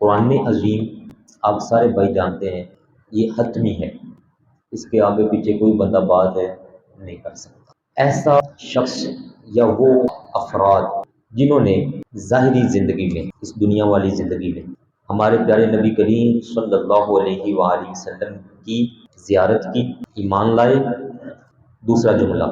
قرآن عظیم آپ سارے بھائی جانتے ہیں یہ حتمی ہے، اس کے آگے پیچھے کوئی بندہ بات ہے نہیں کر سکتا۔ ایسا شخص یا وہ افراد جنہوں نے ظاہری زندگی میں، اس دنیا والی زندگی میں ہمارے پیارے نبی کریم صلی اللہ علیہ وآلہ وسلم کی زیارت کی، ایمان لائے۔ دوسرا جملہ،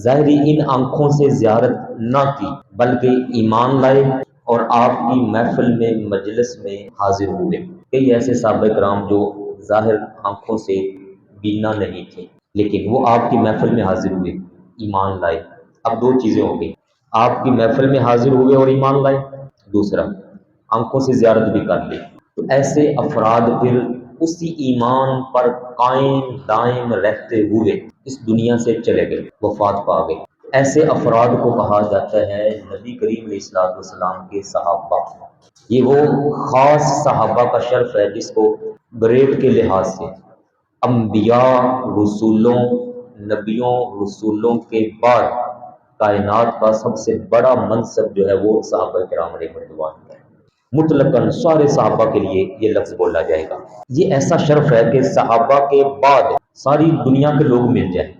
ظاہری ان آنکھوں سے زیارت نہ کی بلکہ ایمان لائے اور آپ کی محفل میں، مجلس میں حاضر ہوئے۔ کئی ایسے صحابہ کرام جو ظاہر آنکھوں سے بینا نہیں تھے لیکن وہ آپ کی محفل میں حاضر ہوئے، ایمان لائے۔ اب دو چیزیں ہو گئی، آپ کی محفل میں حاضر ہوئے اور ایمان لائے، دوسرا آنکھوں سے زیارت بھی کر لی۔ تو ایسے افراد پھر اسی ایمان پر قائم دائم رہتے ہوئے اس دنیا سے چلے گئے، وفات پا گئے۔ ایسے افراد کو کہا جاتا ہے نبی کریم علیہ الصلوۃ والسلام کے صحابہ۔ یہ وہ خاص صحابہ کا شرف ہے جس کو گریڈ کے لحاظ سے انبیاء، رسولوں، نبیوں، رسولوں کے بعد کائنات کا سب سے بڑا منصب جو ہے وہ صحابہ کرام علیہ رضوان ہے۔ مطلقاً سارے صحابہ کے لیے یہ لفظ بولا جائے گا۔ یہ ایسا شرف ہے کہ صحابہ کے بعد ساری دنیا کے لوگ مل جائیں،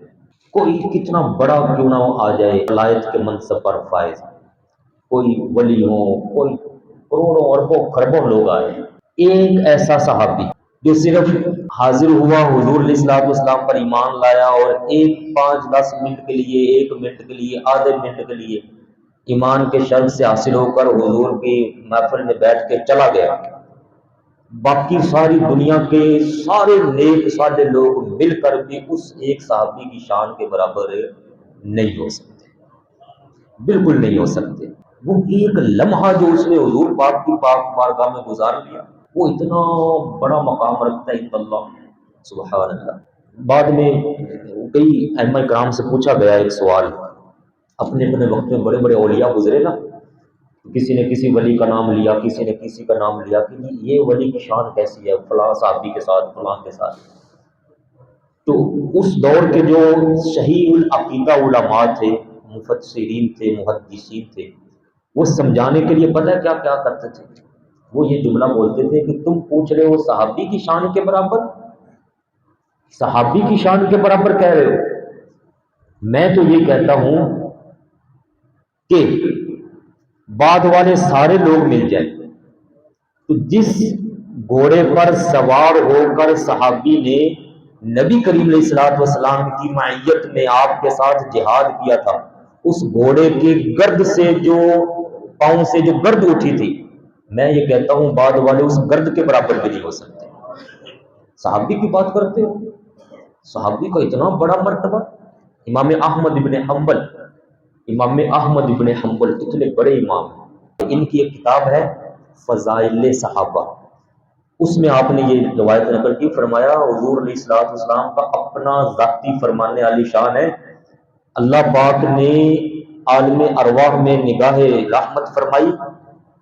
کوئی کتنا بڑا کیوں نہ آ جائے ولایت کے منصب پر فائز، کوئی ولی ہو، کوئی کروڑوں اربوں خربوں لوگ آئے، ایک ایسا صحابی جو صرف حاضر ہوا، حضور علیہ الصلوۃ والسلام پر ایمان لایا اور 5-10 منٹ کے لیے، 1 منٹ کے لیے، آدھے منٹ کے لیے ایمان کے شرف سے حاصل ہو کر حضور کی محفل میں بیٹھ کے چلا گیا، باقی ساری دنیا کے سارے نیک سارے لوگ مل کر بھی اس ایک صحابی کی شان کے برابر نہیں ہو سکتے، بالکل نہیں ہو سکتے۔ وہ ایک لمحہ جو اس نے حضور پاک کی پاک بارگاہ میں گزار لیا، وہ اتنا بڑا مقام رکھتا ہے عند اللہ، سبحان اللہ۔ بعد میں کئی ائمہ کرام سے پوچھا گیا ایک سوال، اپنے اپنے وقت میں بڑے بڑے اولیاء گزرے نا، کسی نے کسی ولی کا نام لیا، کسی نے کسی کا نام لیا کہ یہ ولی کی شان کیسی ہے فلاں صحابی کے ساتھ، فلاں کے ساتھ۔ تو اس دور کے جو صحیح العقیدہ علماء تھے، مفسرین تھے، محدثین تھے، وہ سمجھانے کے لیے پتہ ہے کیا کیا کرتے تھے؟ وہ یہ جملہ بولتے تھے کہ تم پوچھ رہے ہو صحابی کی شان کے برابر، صحابی کی شان کے برابر کہہ رہے ہو، میں تو یہ کہتا ہوں کہ بعد والے سارے لوگ مل جائیں تو جس گھوڑے پر سوار ہو کر صحابی نے نبی کریم علیہ الصلوۃ والسلام کی معیت میں آپ کے ساتھ جہاد کیا تھا، اس گھوڑے کے گرد سے جو پاؤں سے جو گرد اٹھی تھی، میں یہ کہتا ہوں بعد والے اس گرد کے برابر بھی نہیں ہو سکتے۔ صحابی کی بات کرتے ہو، صحابی کا اتنا بڑا مرتبہ۔ امام احمد ابن حنبل، امام احمد ابن حنبل اتنے بڑے امام ہیں، ان کی ایک کتاب ہے فضائل صحابہ، اس میں آپ نے یہ روایت نقل کی، فرمایا حضور علیہ الصلوۃ والسلام کا اپنا ذاتی فرمانے علی شان ہے، اللہ پاک نے عالم ارواح میں نگاہ رحمت فرمائی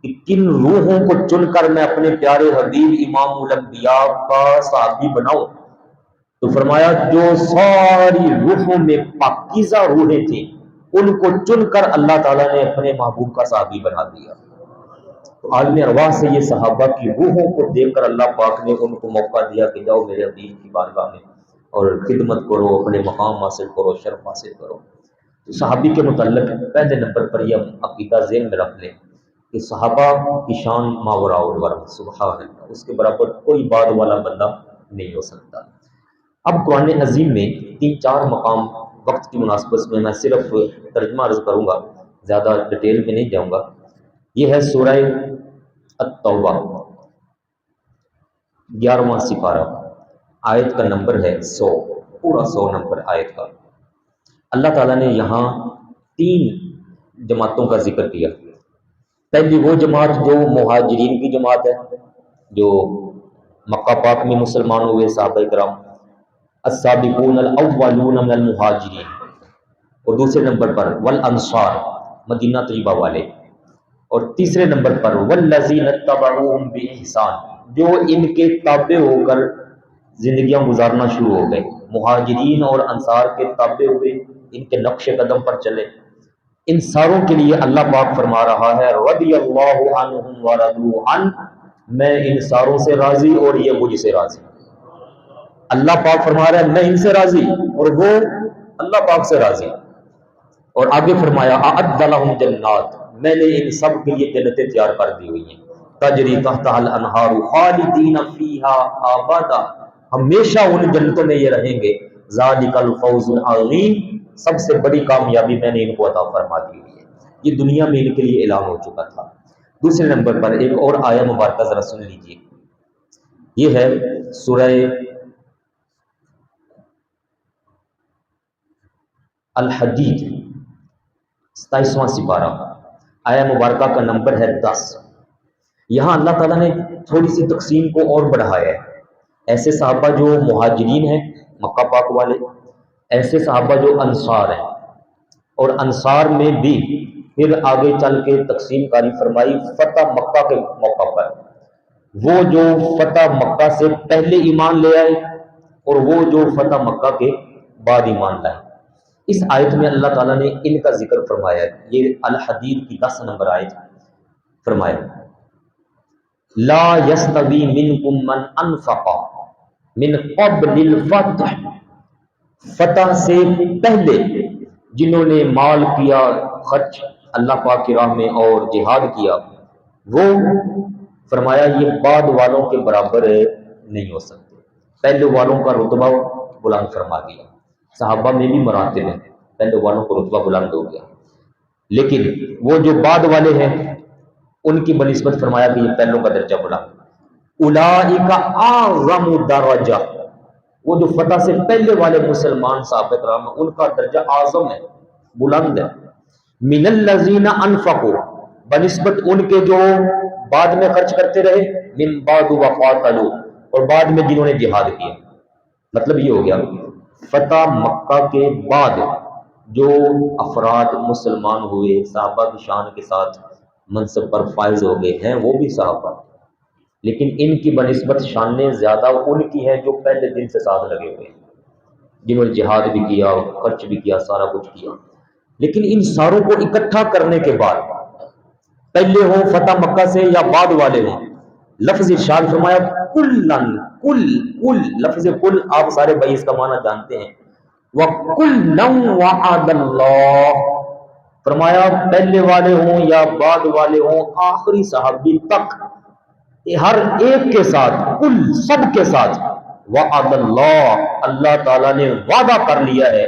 کہ کن روحوں کو چن کر میں اپنے پیارے حبیب امام الانبیاء کا صحابی بناؤں، تو فرمایا جو ساری روحوں میں پاکیزہ روحیں تھیں ان کو چن کر اللہ تعالیٰ نے اپنے محبوب کا صحابی بنا دیا۔ تو عالم ارواح سے یہ صحابہ کی روحوں کو دیکھ کر اللہ پاک نے ان کو موقع دیا کہ جاؤ میرے حبیب کی بارگاہ میں اور خدمت کرو، اپنے مقام حاصل کرو، شرف حاصل کرو۔ تو صحابی کے متعلق پہلے نمبر پر یہ عقیدہ ذہن میں رکھ لیں کہ صحابہ کی شان ماوراء الورى، سبحان اللہ، اس کے برابر کوئی بعد والا بندہ نہیں ہو سکتا۔ اب قرآن عظیم میں 3-4 مقام وقت کی مناسبت میں میں صرف ترجمہ عرض کروں گا، زیادہ ڈیٹیل میں نہیں جاؤں گا۔ یہ ہے سورہ التوبہ، 11واں سپارہ، آیت کا نمبر ہے 100، پورا 100 نمبر آیت کا۔ اللہ تعالیٰ نے یہاں 3 جماعتوں کا ذکر کیا۔ پہلی وہ جماعت جو مہاجرین کی جماعت ہے، جو مکہ پاک میں مسلمان ہوئے صحابہ کرام، السابقون الاولون من المہاجرین، اور دوسرے نمبر پر والانصار، مدینہ طیبہ والے، اور تیسرے نمبر پر والذین اتبعوہم بإحسان، جو ان کے تابع ہو کر زندگیاں گزارنا شروع ہو گئے، مہاجرین اور انصار کے تابع ہوئے، ان کے نقش قدم پر چلے۔ ان ساروں کے لیے اللہ پاک فرما رہا ہے رضی اللہ عنہم ورضوا عنہ، میں ان ساروں سے راضی اور یہ مجھ سے راضی۔ اللہ پاک فرما رہا ہے میں ان سے راضی اور وہ اللہ پاک سے راضی۔ اور آگے فرمایا اعد لہم جنات، میں نے ان سب کے لیے جنتیں تیار کر دی ہوئی ہیں، تجری تحتها الانہار خالدین فیہا ابدا، ہمیشہ ان جنتوں میں یہ رہیں گے، ذالک الفوز العظیم، سب سے بڑی کامیابی میں نے ان کو عطا فرما دی ہوئی ہے۔ یہ دنیا میں ان کے لیے اعلان ہو چکا تھا۔ دوسرے نمبر پر ایک اور آیہ مبارکہ ذرا سن لیجیے، یہ ہے سورہ الحدید 27واں سپارہ، آیہ مبارکہ کا نمبر ہے 10۔ یہاں اللہ تعالیٰ نے تھوڑی سی تقسیم کو اور بڑھایا ہے۔ ایسے صحابہ جو مہاجرین ہیں مکہ پاک والے، ایسے صحابہ جو انصار ہیں، اور انصار میں بھی پھر آگے چل کے تقسیم کاری فرمائی فتح مکہ کے موقع پر، وہ جو فتح مکہ سے پہلے ایمان لے آئے اور وہ جو فتح مکہ کے بعد ایمان لائے۔ اس آیت میں اللہ تعالیٰ نے ان کا ذکر فرمایا ہے۔ یہ الحدید کی 10 نمبر آیت فرمایا لا یستوی منکم من انفق من قبل الفتح، فتح سے پہلے جنہوں نے مال کیا خرچ اللہ پاک کی راہ میں اور جہاد کیا، وہ فرمایا یہ بعد والوں کے برابر نہیں ہو سکتے۔ پہلے والوں کا رتبہ بلند فرما دیا، صحابہ میں بھی مراتب ہیں، پہلے والوں کو رتبہ بلند ہو گیا، لیکن وہ جو بعد والے ہیں ان کی بنسبت فرمایا کہ یہ پہلوں کا درجہ بلند۔ اولئک اعظم درجہ، وہ جو فتح سے پہلے والے مسلمان صحابہ کرام ہیں ان کا درجہ اعظم ہے، بلند ہے۔ من الذین انفقوا، بنسبت ان کے جو بعد میں خرچ کرتے رہے، من بعد وقاتلوا، اور بعد میں جنہوں نے جہاد کیا۔ مطلب یہ ہو گیا فتح مکہ کے بعد جو افراد مسلمان ہوئے، صحابہ کی شان کے ساتھ منصب پر فائز ہو گئے ہیں، وہ بھی صحابہ، لیکن ان کی بنسبت شانیں زیادہ ان کی ہیں جو پہلے دن سے ساتھ لگے ہوئے ہیں، جنہوں نے جہاد بھی کیا، خرچ بھی کیا، سارا کچھ کیا۔ لیکن ان ساروں کو اکٹھا کرنے کے بعد، پہلے ہوں فتح مکہ سے یا بعد والے ہوں، لفظ ارشاد فرمایا کلن، کل لفظ کل آپ سارے بھائی اس کا معنی جانتے ہیں، وَكُلًّا وَعَدَ اللَّهُ، فرمایا پہلے والے ہوں یا بعد والے ہوں، آخری صحابی تک، ہر ایک کے ساتھ، کل سب کے ساتھ، وعد اللہ، اللہ تعالیٰ نے وعدہ کر لیا ہے،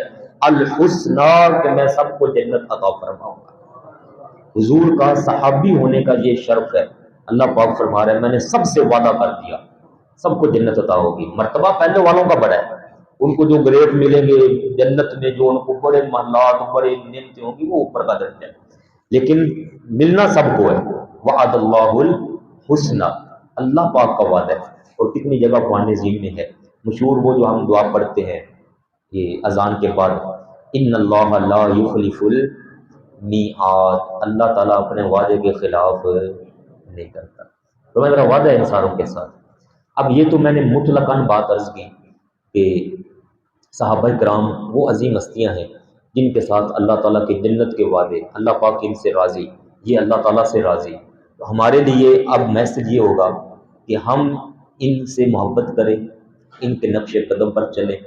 الحسنہ، کہ میں سب کو جنت عطا فرماؤں گا۔ حضور کا صحابی ہونے کا یہ شرف ہے، اللہ پاک فرما رہا ہے میں نے سب سے وعدہ کر دیا، سب کو جنت عطا ہوگی۔ مرتبہ پہلے والوں کا بڑا ہے، ان کو جو گریڈ ملیں گے جنت میں، جو ان کو بڑے محلات، بڑے نعمتیں ہوں گی، وہ اوپر کا درجہ ہے، لیکن ملنا سب کو ہے۔ وعد اللہ الحسنہ، اللہ پاک کا وعدہ ہے۔ اور کتنی جگہ قرآن عظیم میں ہے مشہور، وہ جو ہم دعا پڑھتے ہیں یہ اذان کے بعد، ان اللہ لا یخلف المیعاد، اللہ تعالیٰ اپنے وعدے کے خلاف نہیں کرتا۔ تو میرا وعدہ ہے ان ساروں کے ساتھ۔ اب یہ تو میں نے مطلقاً بات عرض کی کہ صحابہ کرام وہ عظیم ہستیاں ہیں جن کے ساتھ اللہ تعالیٰ کے جنت کے وعدے، اللہ پاک ان سے راضی، یہ اللہ تعالیٰ سے راضی۔ تو ہمارے لیے اب میسج یہ ہوگا کہ ہم ان سے محبت کریں، ان کے نقش قدم پر چلیں،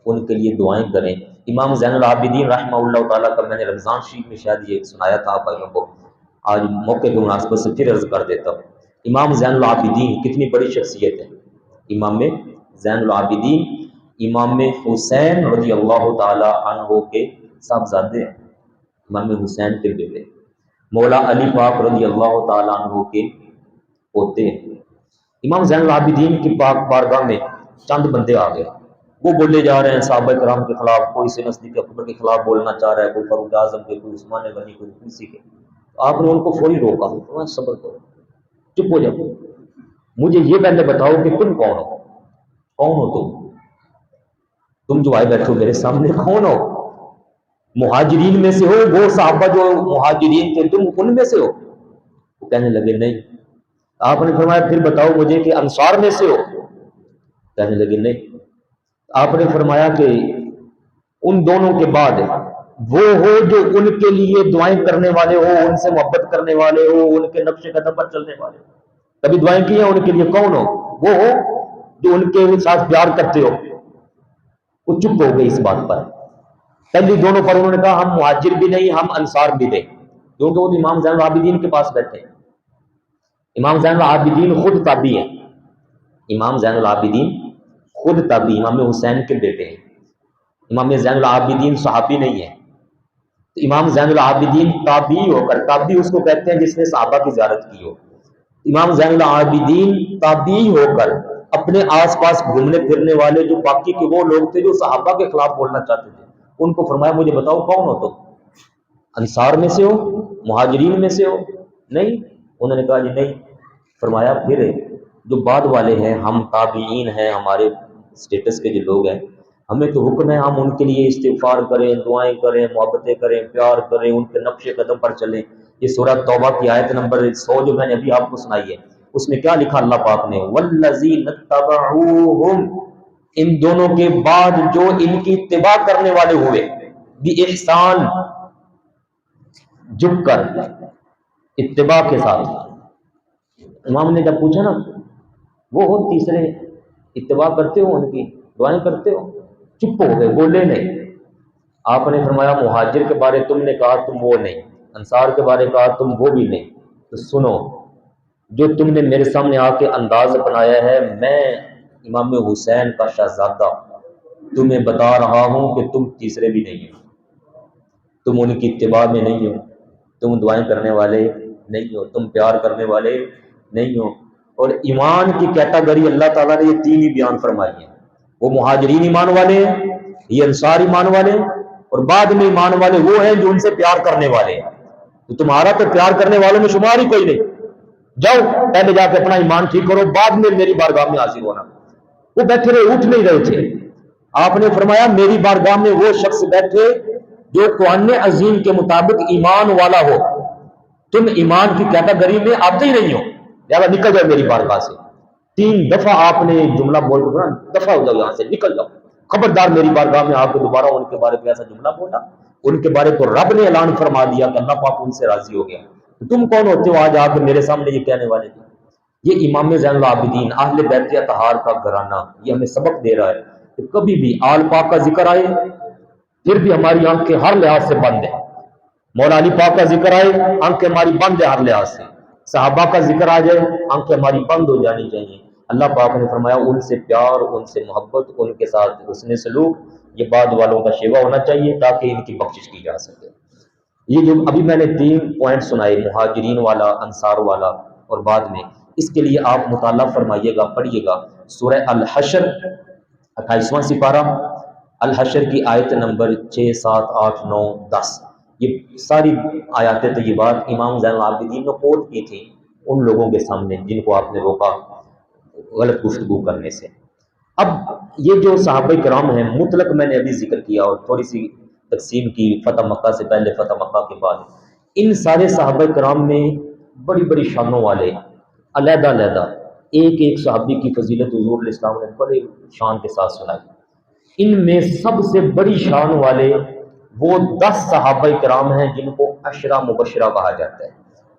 ان کے لیے دعائیں کریں۔ امام زین العابدین رحمہ اللہ تعالیٰ کا میں نے رمضان شریف میں شاید یہ سنایا تھا آپ بھائیوں کو، آج موقع کی مناسبت سے پھر عرض کر دیتا ہوں۔ امام زین العابدین کتنی بڑی شخصیت ہے، امام زین العابدین امام حسین رضی اللہ تعالی عنہ کے صاحبزادے ہیں، امام حسین کے بیٹے، مولا علی پاک رضی اللہ تعالی عنہ کے پوتے ہیں۔ امام زین العابدین کی پاک بارگاہ میں چند بندے آ گئے، وہ بولے جا رہے ہیں صحابہ کرام کے خلاف، کوئی سے نصدیق اکبر کے خلاف بولنا چاہ رہا ہے، کوئی فاروق اعظم کے، کوئی عثمان غنی، کوئی کسی کے۔ آپ نے ان کو فوری روکا، فرمایا صبر کرو، چپ ہو جاؤ، مجھے یہ پہلے بتاؤ کہ تم کون ہو، کون ہو تم جو آئے بیٹھے ہو میرے سامنے، کون ہو؟ مہاجرین میں سے ہو؟ وہ صحابہ جو مہاجرین تھے تم ان میں سے ہو؟ وہ کہنے لگے نہیں۔ آپ نے فرمایا پھر بتاؤ مجھے کہ انصار میں سے ہو؟ کہنے لگے نہیں۔ آپ نے فرمایا کہ ان دونوں کے بعد وہ ہو جو ان کے لیے دعائیں کرنے والے ہو، ان سے محبت کرنے والے ہو، ان کے نقش قدم پر چلنے والے ہو؟ کبھی دعائیں کی ہیں ان کے لیے؟ کون ہو وہ ہو جو ان کے ساتھ پیار کرتے ہو؟ وہ چپ ہو گئی اس بات پر۔ پہلی دونوں پر انہوں نے کہا ہم مہاجر بھی نہیں، ہم انصار بھی نہیں، کیونکہ وہ امام زین العابدین کے پاس بیٹھے ہیں۔ امام زین العابدین خود تابعی ہیں، امام زین العابدین خود تابعی، امام حسین کے بیٹے ہیں۔ امام زین العابدین صحابی نہیں ہے، تو امام زین العابدین تابعی ہو کر، تابعی اس کو کہتے ہیں جس نے صحابہ کی زیارت کی ہو، امام زین العابدین تابعی ہو کر اپنے آس پاس گھومنے پھرنے والے جو باقی کے وہ لوگ تھے جو صحابہ کے خلاف بولنا چاہتے تھے، ان کو فرمایا مجھے بتاؤ کون ہو تم؟ انصار میں سے ہو؟ مہاجرین میں سے ہو؟ نہیں، انہوں نے کہا جی نہیں۔ فرمایا پھر جو بعد والے ہیں، ہم تابعین ہیں، ہمارے اسٹیٹس کے جو لوگ ہیں، ہمیں تو حکم ہے ہم ان کے لیے استغفار کریں، دعائیں کریں، محبتیں کریں، پیار کریں، ان کے نقش قدم پر چلیں۔ یہ سورہ توبہ کی آیت نمبر 100 جو میں نے ابھی آپ کو سنائی ہے، اس میں کیا لکھا اللہ پاک نے؟ والذین اتبعوہم، ان دونوں کے بعد جو ان کی اتباع کرنے والے ہوئے، بِإِحْسان، جھک کر، اتباع کے ساتھ۔ امام نے جب پوچھا نا وہ ہو تیسرے، اتباع کرتے ہو ان کی، دعائیں کرتے ہو؟ چپ ہو گئے، بولے نہیں۔ آپ نے فرمایا مہاجر کے بارے تم نے کہا تم وہ نہیں، انصار کے بارے کہا تم وہ بھی نہیں، تو سنو جو تم نے میرے سامنے آ کے انداز اپنایا ہے، میں امام حسین کا شہزادہ تمہیں بتا رہا ہوں کہ تم تیسرے بھی نہیں ہو، تم ان کی اتباع میں نہیں ہو، تم دعائیں کرنے والے نہیں ہو، تم پیار کرنے والے نہیں ہو۔ اور ایمان کی کیٹاگری اللہ تعالیٰ نے یہ تین ہی بیان فرمائی ہیں، وہ مہاجرین ایمان والے ہیں، یہ انصار ایمان والے ہیں، اور بعد میں ایمان والے وہ ہیں جو ان سے پیار کرنے والے ہیں۔ تو تمہارا تو پیار کرنے والوں میں شمار ہی کوئی نہیں، جاؤ پہلے جا کے اپنا ایمان ٹھیک کرو، بعد میں میری بارگاہ میں حاضر ہونا۔ وہ بیٹھے رہے، اٹھ نہیں رہے تھے۔ آپ نے فرمایا میری بارگاہ میں وہ شخص بیٹھے جو قرآن عظیم کے مطابق ایمان والا ہو، تم ایمان کی کیٹاگری میں آتے ہی نہیں ہو، لہٰذا نکل جاؤ میری بارگاہ سے۔ 3 دفعہ آپ نے جملہ بول کر دفعہ ہو جاؤ یہاں سے، نکل جاؤ، خبردار میری بارگاہ میں آپ کو دوبارہ ان کے بارے میں ایسا جملہ بولا۔ ان کے بارے تو رب نے اعلان فرما دیا کہ اللہ پاک ان سے راضی ہو گیا، تم کون ہوتے ہو آج آ کے میرے سامنے یہ کہنے والے تھے؟ یہ امام زین العابدین اہل بیت اطہار کا گھرانہ یہ ہمیں سبق دے رہا ہے کہ کبھی بھی آل پاک کا ذکر آئے پھر بھی ہماری آنکھیں ہر لحاظ سے بند ہیں، مولا علی پاک کا ذکر آئے آنکھیں ہماری بند ہے ہر لحاظ سے، صحابہ کا ذکر آ جائے آنکھیں ہماری بند ہو جانی چاہیے۔ اللہ پاک نے فرمایا ان سے پیار، ان سے محبت، ان کے ساتھ حسن سلوک، یہ بعد والوں کا شیوا ہونا چاہیے تاکہ ان کی بخشش کی جا سکے۔ یہ جو ابھی میں نے 3 پوائنٹ سنائے، مہاجرین والا، انصار والا اور بعد میں، اس کے لیے آپ مطالعہ فرمائیے گا، پڑھیے گا سورہ الحشر 28واں سپارہ، الحشر کی آیت نمبر 6، 7، 8، 9، 10۔ یہ ساری آیات طیبات امام زین العابدین نے کوٹ کی تھی ان لوگوں کے سامنے جن کو آپ نے روکا غلط گفتگو کرنے سے۔ اب یہ جو صحابہ کرام ہیں مطلق میں نے ابھی ذکر کیا اور تھوڑی سی تقسیم کی، فتح مکہ سے پہلے، فتح مکہ کے بعد، ان سارے صحابہ کرام میں بڑی بڑی شانوں والے علیحدہ علیحدہ ایک ایک صحابی کی فضیلت حضور علیہ السلام نے بڑے شان کے ساتھ سنائی۔ ان میں سب سے بڑی شان والے وہ 10 صحابہ کرام ہیں جن کو عشرہ مبشرہ کہا جاتا ہے۔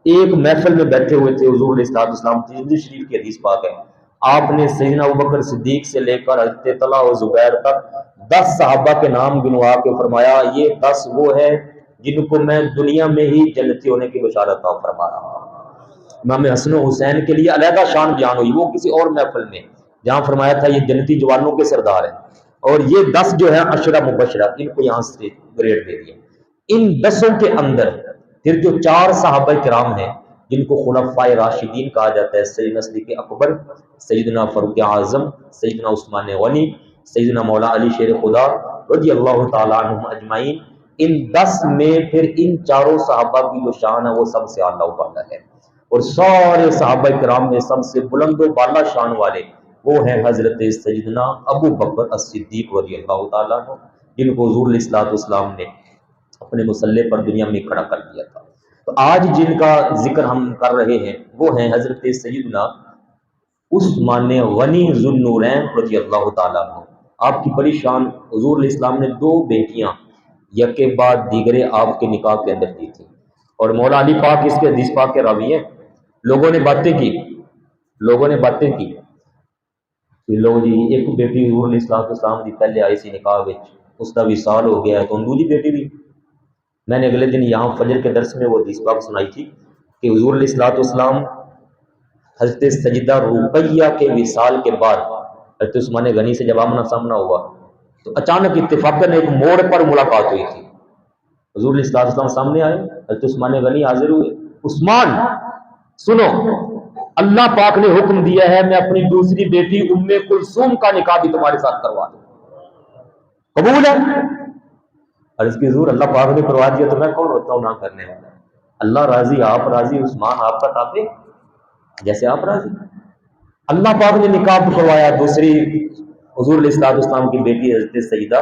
ایک محفل میں بیٹھے ہوئے تھے حضور علیہ السلام، ترمذی شریف کی حدیث پاک ہے، آپ نے سیدنا ابوبکر صدیق سے لے کر حضرت طلحہ و زبیر تک 10 صحابہ کے نام گنوا کے فرمایا یہ 10 وہ ہیں جن کو میں دنیا میں ہی جنتی ہونے کی بشارت عطا فرما رہا ہوں۔ امام حسن و حسین کے لیے علیحدہ شان بیان ہوئی، وہ کسی اور محفل میں جہاں فرمایا تھا یہ جنتی جوانوں کے سردار ہیں، اور یہ 10 جو ہیں عشرہ مبشرہ، ان کو یہاں سے گریڈ دے دیا۔ ان 10 کے اندر پھر جو 4 صحابہ کرام ہیں جن کو خلفائے راشدین کہا جاتا ہے، سیدنا صدیق اکبر، سیدنا فاروق اعظم، سیدنا عثمان غنی، سیدنا مولا علی شیر خدا رضی اللہ تعالیٰ عنہم اجمعین، ان 10 میں پھر ان 4 صحابہ کی جو شان ہے وہ سب سے اعلیٰ و بالا ہے، اور سارے صحابہ کرام میں سب سے بلند و بالا شان والے وہ ہیں حضرت سیدنا ابو بکر الصدیق رضی اللہ تعالیٰ عنہ، جن کو حضور علیہ السلام نے اپنے مسلح پر دنیا میں کھڑا کر دیا تھا۔ تو آج جن کا ذکر ہم کر رہے ہیں وہ ہیں حضرت سیدنا عثمان غنی ذو النورین رضی اللہ تعالیٰ عنہ۔ آپ کی بڑی شان، حضور علیہ السلام نے 2 بیٹیاں یکے بعد دیگرے آپ کے نکاح کے اندر دی تھی، اور مولا علی پاک اس کے حدیث پاک کے راوی ہیں۔ لوگوں نے باتیں کی لوگوں نے باتیں کی کہ لو جی ایک بیٹی حضور علیہ الصلوۃ والسلام دی پہلے آئی سی نکاح وچ، اس کا وصال ہو گیا ہے تو دوسری بیٹی بھی۔ میں نے اگلے دن یہاں فجر کے درس میں وہ حدیث پاک سنائی تھی کہ حضور علیہ الصلوۃ والسلام حضرت سیدہ رقیہ کے وصال کے بعد حضرت عثمان غنی سے جب آمنا سامنا ہوا تو اچانک اتفاقاً ایک موڑ پر ملاقات ہوئی تھی۔ حضور علیہ الصلوۃ والسلام سامنے آئے، حضرت عثمان غنی حاضر ہوئے، عثمان سنو، اللہ پاک نے حکم دیا ہے میں اپنی دوسری بیٹی ام کلثوم کا نکاح بھی تمہارے ساتھ کروا دوں، قبول ہے؟ عرض کی حضور اللہ پاک نے کروا دیا تو میں کون ہوتا ہوں نہ کرنے والا؟ اللہ راضی، آپ راضی، عثمان آپ کا تابع، جیسے آپ راضی۔ اللہ پاک نے نکاح کروایا دوسری حضور علیہ الصلوۃ والسلام کی بیٹی حضرت سیدہ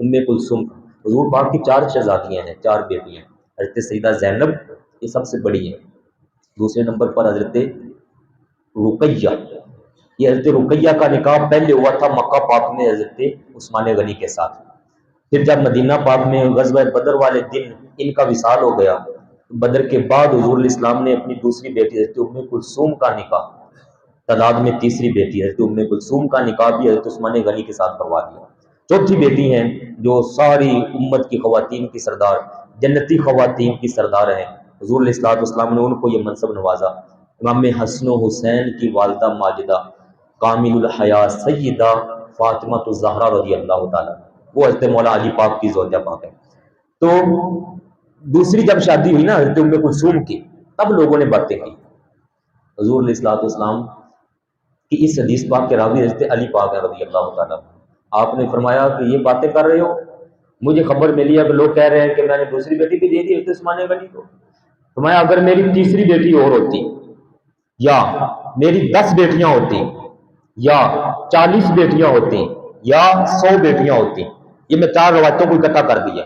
ام کلثوم کا۔ حضور پاک کی 4 شہزادیاں ہیں، 4 بیٹیاں، حضرت سیدہ زینب یہ سب سے بڑی ہے، دوسرے نمبر پر حضرت رقیہ، یہ حضرت رقیہ کا نکاح پہلے ہوا تھا مکہ پاک میں حضرت عثمان غنی کے ساتھ، پھر جب مدینہ پاک میں غزوہ بدر والے دن ان کا وصال ہو گیا، بدر کے بعد حضور علیہ السلام نے اپنی دوسری بیٹی حضرت ام کلثوم کا نکاح، تعداد میں تیسری بیٹی حضرت ام کلثوم کا نکاح بھی حضرت عثمان غنی کے ساتھ کروا دیا۔ چوتھی بیٹی ہیں جو ساری امت کی خواتین کی سردار، جنتی خواتین کی سردار ہیں، حضور علیہ الصلوۃ والسلام نے ان کو یہ منصب نوازا، امام حسن و حسین کی والدہ ماجدہ کامل الحیا سیدہ فاطمہ الزہرا رضی اللہ تعالیٰ، وہ حضرت مولا علی پاک کی زوجہ پاک ہے۔ تو دوسری جب شادی ہوئی نا حضرت ام کلثوم کی، تب لوگوں نے باتیں کی۔ حضور علیہ الصلوۃ والسلام کی اس حدیث پاک کے راوی حضرت علی پاک ہے رضی اللہ تعالیٰ، آپ نے فرمایا کہ یہ باتیں کر رہے ہو، مجھے خبر ملی ہے کہ لوگ کہہ رہے ہیں کہ میں نے دوسری بیٹی بھی دے دی حضرت عثمان غنی کو۔ فرمایا اگر میری تیسری بیٹی اور ہوتی، یا میری 10 بیٹیاں ہوتی، یا 40 بیٹیاں ہوتی، یا 100 بیٹیاں ہوتی، یہ میں 4 روایتوں کو اکٹھا کر دیا۔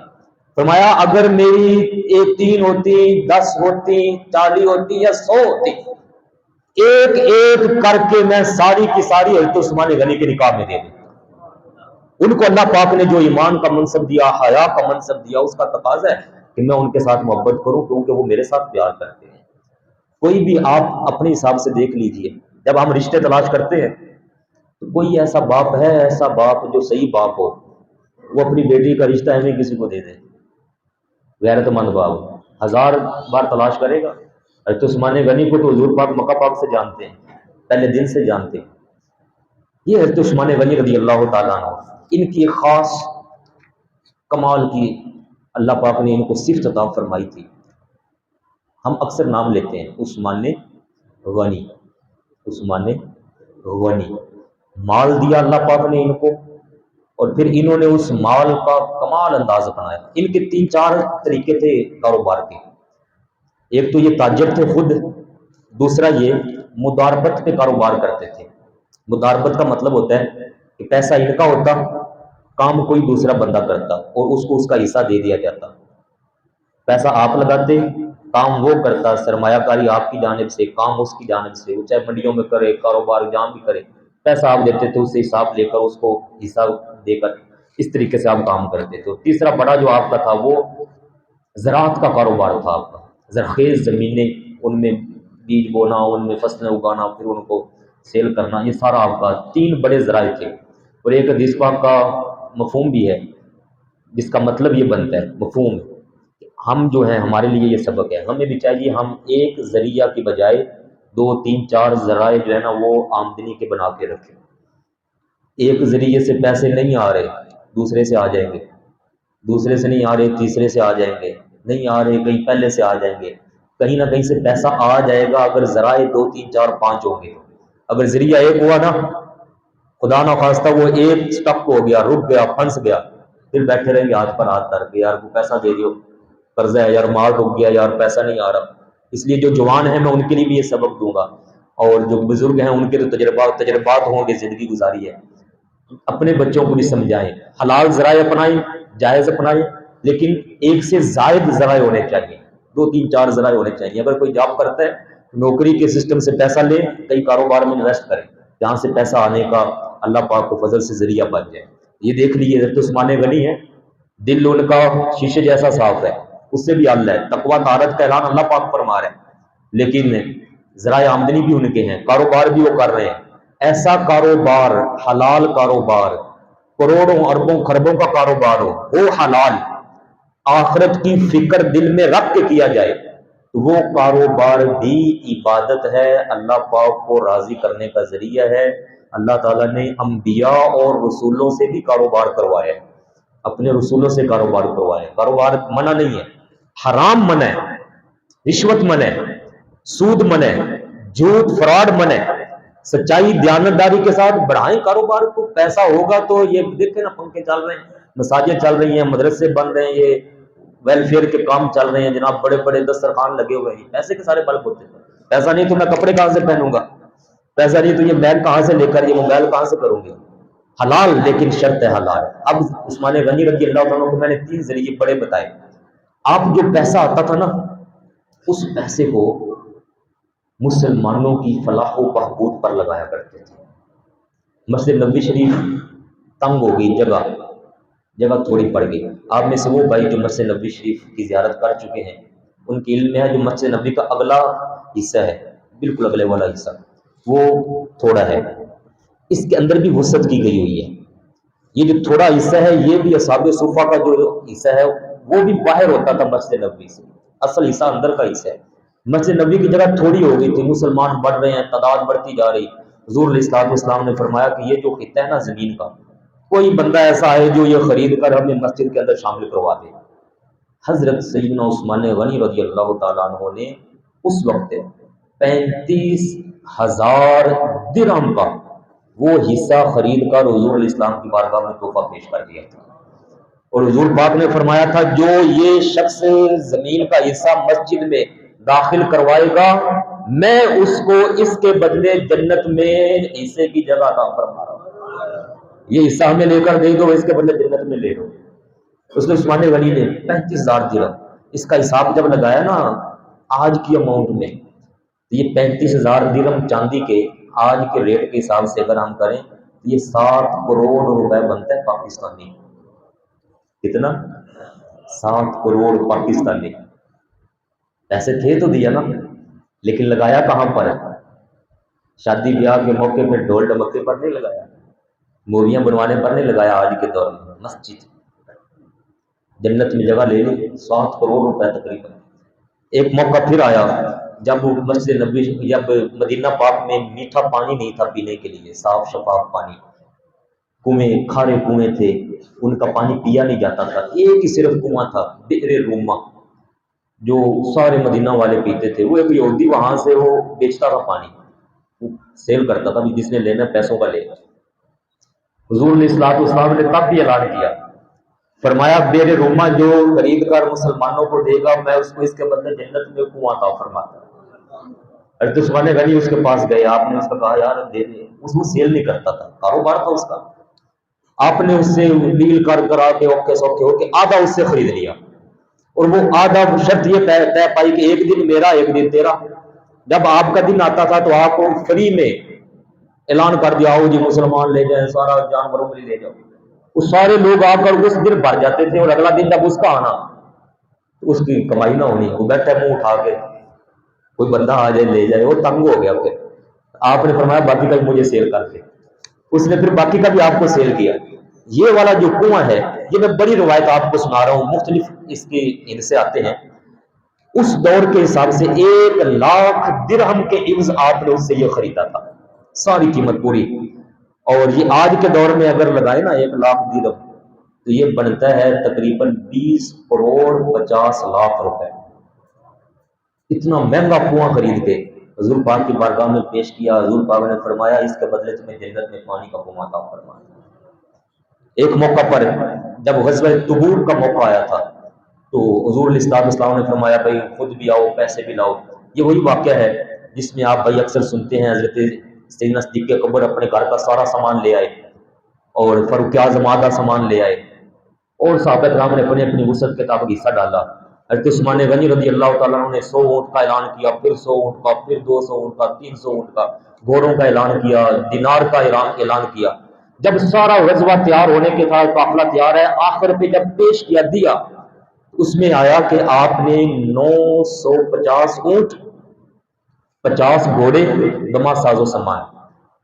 فرمایا اگر میری 3 ہوتی، 10 ہوتی، 40 ہوتی یا 100 ہوتی، ایک ایک کر کے میں ساری کی ساری حضرت عثمان غنی کے نکاح میں دے دی۔ ان کو اللہ پاک نے جو ایمان کا منصب دیا، حیا کا منصب دیا، اس کا تقاضا ہے کہ میں ان کے ساتھ محبت کروں کیونکہ وہ میرے ساتھ پیار کرتے ہیں۔ کوئی بھی آپ اپنے حساب سے دیکھ لیجئے، جب ہم رشتے تلاش کرتے ہیں تو کوئی ایسا باپ ہے، ایسا باپ جو صحیح باپ ہو، وہ اپنی بیٹی کا رشتہ ایویں کسی کو دے دے؟ غیرت مند باپ 1000 بار تلاش کرے گا۔ حضرت عثمان غنی کو تو حضور پاک مکہ پاک سے جانتے ہیں، پہلے دن سے جانتے ہیں۔ یہ حضرت عثمان غنی رضی اللہ تعالیٰ عنہ، ان کی خاص کمال کی اللہ پاک نے ان کو صفت عطا فرمائی تھی۔ ہم اکثر نام لیتے ہیں عثمان غنی، عثمان غنی، مال دیا اللہ پاک نے ان کو، اور پھر انہوں نے اس مال کا کمال انداز اپنایا۔ ان کے 3-4 طریقے تھے کاروبار کے، ایک تو یہ تاجر تھے خود، دوسرا یہ مداربت پہ کاروبار کرتے تھے۔ مداربت کا مطلب ہوتا ہے کہ پیسہ ان کا ہوتا، کام کوئی دوسرا بندہ کرتا اور اس کو اس کا حصہ دے دیا جاتا۔ پیسہ آپ لگاتے، کام وہ کرتا، سرمایہ کاری آپ کی جانب سے، کام اس کی جانب سے، وہ چاہے منڈیوں میں کرے، کاروبار جہاں بھی کرے، پیسہ آپ دیتے تھے، اس سے حساب لے کر اس کو حصہ دے کر اس طریقے سے آپ کام کرتے تھے۔ تیسرا بڑا جو آپ کا تھا وہ زراعت کا کاروبار تھا آپ کا، زرخیز زمینیں، ان میں بیج بونا، ان میں فصلیں اگانا، پھر ان کو سیل کرنا، یہ سارا آپ کا 3 بڑے ذرائع تھے۔ اور ایک حدیث پاک کا مفہوم بھی ہے جس کا مطلب یہ بنتا ہے، مفہوم، ہم جو ہیں ہمارے لیے یہ سبق ہے، ہمیں بھی چاہیے ہم ایک ذریعہ کی بجائے 2 3 4 ذرائع جو ہے نا وہ آمدنی کے بنا کے رکھیں۔ ایک ذریعے سے پیسے نہیں آ رہے، دوسرے سے آ جائیں گے، دوسرے سے نہیں آ رہے، تیسرے سے آ جائیں گے، نہیں آ رہے کہیں پہلے سے آ جائیں گے، کہیں نہ کہیں سے پیسہ آ جائے گا اگر ذرائع 2 3 4 5 ہوں گے۔ اگر ذریعہ ایک ہوا نا، خدا نہ خواستہ وہ ایک سٹک ہو گیا، رک گیا، پھنس گیا، پھر بیٹھے رہیں گے ہاتھ پر ہاتھ دھر کے، یار کو پیسہ دے دیو، قرضہ ہے یار، مال رک گیا یار، پیسہ نہیں آ رہا۔ اس لیے جو جوان ہیں میں ان کے لیے بھی یہ سبق دوں گا، اور جو بزرگ ہیں ان کے تو تجربات ہوں گے، زندگی گزاری ہے، اپنے بچوں کو بھی سمجھائیں، حلال ذرائع اپنائیں، جائز اپنائیں، لیکن ایک سے زائد ذرائع ہونے چاہیے، 2 3 4 ذرائع ہونے چاہیے۔ اگر کوئی جاب کرتا ہے نوکری کے سسٹم سے پیسہ لے، کئی کاروبار میں انویسٹ کریں جہاں سے پیسہ آنے کا اللہ پاک کو فضل سے ذریعہ بن جائے۔ یہ دیکھ لیجیے حضرت عثمان غنی ہے، دل ان کا شیشے جیسا صاف ہے، اس سے بھی اللہ ہے، تقویٰ طہارت کا اعلان اللہ پاک فرما رہے ہیں، لیکن ذرائع آمدنی بھی ان کے ہیں، کاروبار بھی وہ کر رہے ہیں، ایسا کاروبار، حلال کاروبار، کروڑوں اربوں خربوں کا کاروبار ہو، وہ حلال، آخرت کی فکر دل میں رکھ کے کیا جائے تو وہ کاروبار بھی عبادت ہے، اللہ پاک کو راضی کرنے کا ذریعہ ہے۔ اللہ تعالیٰ نے انبیاء اور رسولوں سے بھی کاروبار کروایا ہے، اپنے رسولوں سے کاروبار کروایا ہے۔ کاروبار منع نہیں ہے، حرام منع ہے، رشوت منع ہے، سود منع ہے، جھوٹ فراڈ منع ہے، سچائی دیانتداری کے ساتھ بڑھائیں کاروبار کو، پیسہ ہوگا تو یہ دیکھیں نا، پنکھے چل رہے ہیں، مساجد چل رہی ہیں، مدرسے بن رہے ہیں، یہ ویلفیئر کے کام چل رہے ہیں جناب، بڑے بڑے دسترخوان لگے ہوئے ہیں، پیسے کے سارے بلب ہوتے ہیں۔ پیسہ نہیں تو میں کپڑے کہاں سے پہنوں گا، پیسہ نہیں تو یہ بیگ کہاں سے لے کر یہ موبائل کہاں سے کروں گی، حلال، لیکن شرط ہے حلال۔ اب عثمان غنی رضی اللہ تعالیٰ کو میں نے 3 ذریعے بڑے بتائے۔ آپ جو پیسہ آتا تھا نا، اس پیسے کو مسلمانوں کی فلاح و بہبود پر لگایا کرتے تھے۔ مسجد نبوی شریف تنگ ہو گئی، جگہ تھوڑی پڑ گئی، آپ میں سے وہ بھائی جو مسجد نبوی شریف کی زیارت کر چکے ہیں ان کے علم میں ہے جو مسجد نبوی کا اگلا حصہ ہے، بالکل اگلے والا حصہ، وہ تھوڑا ہے، اس کے اندر بھی وسعت کی گئی ہوئی ہے۔ یہ جو تھوڑا حصہ ہے یہ بھی اصحاب صفہ کا جو حصہ ہے وہ بھی باہر ہوتا تھا مسجد نبوی سے، اصل حصہ اندر کا حصہ ہے۔ مسجد نبوی کی جگہ تھوڑی ہو گئی تھی، مسلمان بڑھ رہے ہیں، تعداد بڑھتی جا رہی۔ حضور علیہ الصلوۃ والسلام نے فرمایا کہ یہ جو خطہ ہے نا زمین کا، کوئی بندہ ایسا ہے جو یہ خرید کر ہمیں مسجد کے اندر شامل کروا دے۔ حضرت سیدنا عثمان غنی رضی اللہ تعالیٰ عنہ نے اس وقت 35,000 درہم کا وہ حصہ خرید کر حضور علیہ السلام کی بارگاہ میں تحفہ پیش کر دیا تھا، اور حضور پاک نے فرمایا تھا جو یہ شخص زمین کا حصہ مسجد میں داخل کروائے گا میں اس کو اس کے بدلے جنت میں حصے کی جگہ عطا فرما رہا ہوں، یہ حصہ ہمیں لے کر دے دو، اس کے بدلے جنت میں لے لو۔ اس نے عثمان غنی نے 35,000 درہم، اس کا حساب جب لگایا نا آج کی اماؤنٹ میں، تو یہ 35,000 درہم چاندی کے آج کے ریٹ کے حساب سے اگر ہم کریں تو یہ 7 کروڑ روپے بنتا ہے پاکستانی۔ کتنا؟ 7 کروڑ پاکستانی۔ پیسے تھے تو دیا نا، لیکن لگایا کہاں پر ہے؟ شادی بیاہ کے موقع پہ ڈھول ڈمکے پر نہیں لگایا، موویاں بنوانے پر نہیں لگایا، آج کے دور میں مسجد، جنت میں جگہ لے لی، 7 کروڑ روپے تقریباً۔ ایک موقع پھر آیا جب مسجد نبوی، جب مدینہ پاک میں میٹھا پانی نہیں تھا پینے کے لیے، صاف شفاف پانی، کنویں، کھارے کنویں تھے، ان کا پانی پیا نہیں جاتا تھا، ایک ہی صرف کنواں تھا، بئر روما، جو سارے مدینہ والے پیتے تھے۔ وہ ایک یہودی وہاں سے وہ بیچتا تھا پانی، وہ سیل کرتا تھا، جس نے لینا پیسوں کا لے گا۔ حضور علیہ الصلوۃ والسلام نے تب بھی اعلان کیا، فرمایا بئر روما جو خرید کر مسلمانوں کو دے گا میں اس کو اس کے بدلے جنت میں کنواں عطا فرماتا ہوں۔ حضرت عثمان غنی اس کے پاس گئے، آپ نے اس کو کہا یار دے دے، اس کو سیل نہیں کرتا تھا، کاروبار تھا اس کا، آپ نے اس سے ڈیل کر کرا کے اوکے سوکے ہو کے آدھا اس سے خرید لیا، اور وہ آدھا شرط یہ طے پائی کہ ایک دن میرا ایک دن تیرا۔ جب آپ کا دن آتا تھا تو آپ کو فری میں اعلان کر دیا ہو جی مسلمان لے جائیں، سارا جانوروں میں لے جاؤ، وہ سارے لوگ آ کر اس دن بھر جاتے تھے، اور اگلا دن جب اس کا آنا تو اس کی کمائی نہ ہونی، وہ بیٹھا منہ اٹھا کے، کوئی بندہ آ جائے لے جائے، وہ تنگ ہو گیا۔ پھر آپ نے فرمایا باقی کا مجھے سیل کر دے، اس نے پھر باقی کا بھی آپ کو سیل کیا۔ یہ والا جو کنواں ہے، یہ میں بڑی روایت آپ کو سنا رہا ہوں، مختلف اس کے ان سے آتے ہیں، اس دور کے حساب سے 1,00,000 درہم کے عوض آپ نے اس سے یہ خریدا تھا، ساری قیمت پوری۔ اور یہ آج کے دور میں اگر لگائے نا 1,00,000 درہم تو یہ بنتا ہے تقریباً 20 کروڑ 50 لاکھ روپے۔ اتنا مہنگا کنواں خرید کے حضور پاک کی بارگاہ میں پیش کیا، حضور پاک نے فرمایا اس کے بدلے تمہیں جنت میں پانی کا کنواں عطا فرمایا۔ ایک موقع پر جب غزوہ تبوک کا موقع آیا تھا تو حضور علیہ السلام نے فرمایا بھائی خود بھی آؤ پیسے بھی لاؤ۔ یہ وہی واقعہ ہے جس میں آپ بھائی اکثر سنتے ہیں، حضرت سیدنا صدیق اکبر اپنے گھر کا سارا سامان لے آئے، اور فاروق اعظم آدھا سامان لے آئے، اور صحابہ کرام نے اپنی اپنی وسعت کے مطابق حصہ ڈالا۔ حضرت عثمان غنی رضی اللہ تعالیٰ عنہ نے 100 اونٹ کا اعلان کیا، پھر 100 اونٹ کا، پھر 200 اونٹ کا، 300 اونٹ کا، گھوڑوں کا اعلان کیا، دینار کا اعلان کیا۔ جب سارا غزوہ تیار ہونے کے تھا، قافلہ تیار ہے، آخر پہ جب پیش کیا دیا، اس میں آیا کہ آپ نے 950 اونٹ 50 گھوڑے دما ساز و سامان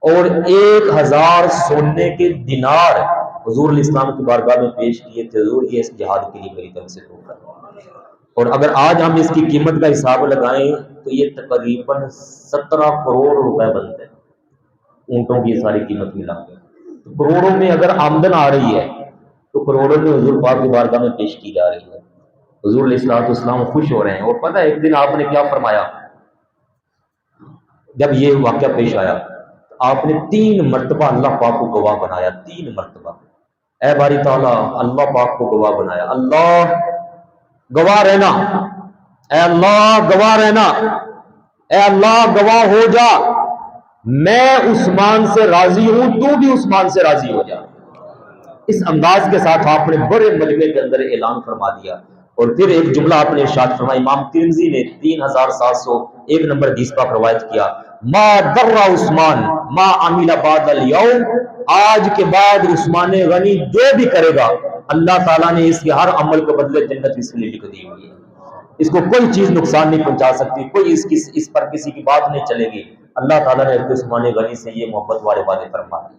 اور 1000 سونے کے دینار حضور علیہ السلام کی بارگاہ میں پیش کیے تھے، حضور یہ اس جہاد کے لیے میری طرف سے توحفہ ہے۔ اور اگر آج ہم اس کی قیمت کا حساب لگائیں تو یہ تقریباً 17 کروڑ روپے بنتے ہیں، اونٹوں کی یہ ساری قیمت ملا کے۔ تو کروڑوں میں اگر آمدن آ رہی ہے تو کروڑوں میں حضور پاک کی بارگاہ میں پیش کی جا رہی ہے۔ حضور علیہ الصلوۃ والسلام خوش ہو رہے ہیں۔ اور پتہ ہے ایک دن آپ نے کیا فرمایا؟ جب یہ واقعہ پیش آیا آپ نے 3 مرتبہ اللہ پاک کو گواہ بنایا، 3 مرتبہ، اے باری تعالیٰ اللہ پاک کو گواہ بنایا، اللہ گواہ رہنا، اے اللہ گواہ رہنا، اے اللہ گواہ ہو جا، میں عثمان سے راضی ہوں، تو بھی عثمان سے راضی ہو جا۔ اس انداز کے ساتھ آپ نے بڑے مجمع کے اندر اعلان فرما دیا۔ اور پھر ایک جملہ آپ نے ارشاد فرمایا، امام ترمذی نے 3701 نمبر حدیث پر روایت کیا، ما در عثمان ما عمل بعد اليوم، آج کے بعد عثمان غنی جو بھی کرے گا اللہ تعالیٰ نے اس کے ہر عمل کو بدلے جنت اس لیے لکھ دی ہوئی ہے، اس کو کوئی چیز نقصان نہیں پہنچا سکتی، کوئی اس پر کسی کی بات نہیں چلے گی۔ اللہ تعالیٰ نے عثمان غنی سے یہ محبت والے وعدے فرما دی۔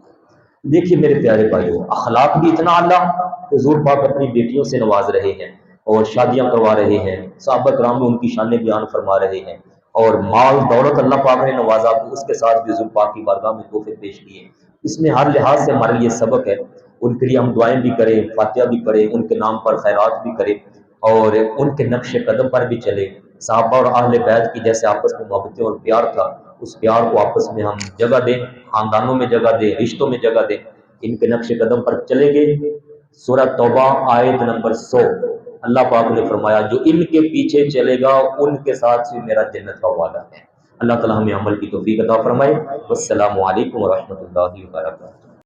دیکھیے میرے پیارے بھائیوں، اخلاق بھی اتنا اعلیٰ کہ حضور پاک اپنی بیٹیوں سے نواز رہے ہیں اور شادیاں کروا رہے ہیں، صحابہ کرام میں ان کی شان بیان فرما رہے ہیں، اور مال دولت اللہ پاک نے نوازا تو اس کے ساتھ بھی حضور پاک کی بارگاہ میں تحفے پیش کیے۔ اس میں ہر لحاظ سے ہمارے لیے سبق ہے، ان کے لیے ہم دعائیں بھی کریں، فاتحہ بھی پڑھیں، ان کے نام پر خیرات بھی کریں اور ان کے نقش قدم پر بھی چلیں۔ صحابہ اور اہل بیت کی جیسے آپس میں محبتیں اور پیار تھا، اس پیار کو آپس میں ہم جگہ دیں، خاندانوں میں جگہ دیں، رشتوں میں جگہ دیں، ان کے نقش قدم پر چلیں گے۔ سورہ توبہ آیت نمبر 100 اللہ پاک نے فرمایا، جو ان کے پیچھے چلے گا ان کے ساتھ بھی میرا جنت کا وعدہ ہے۔ اللہ تعالیٰ ہمیں عمل کی توفیق عطا فرمائے۔ والسلام علیکم ورحمۃ اللہ وبرکاتہ۔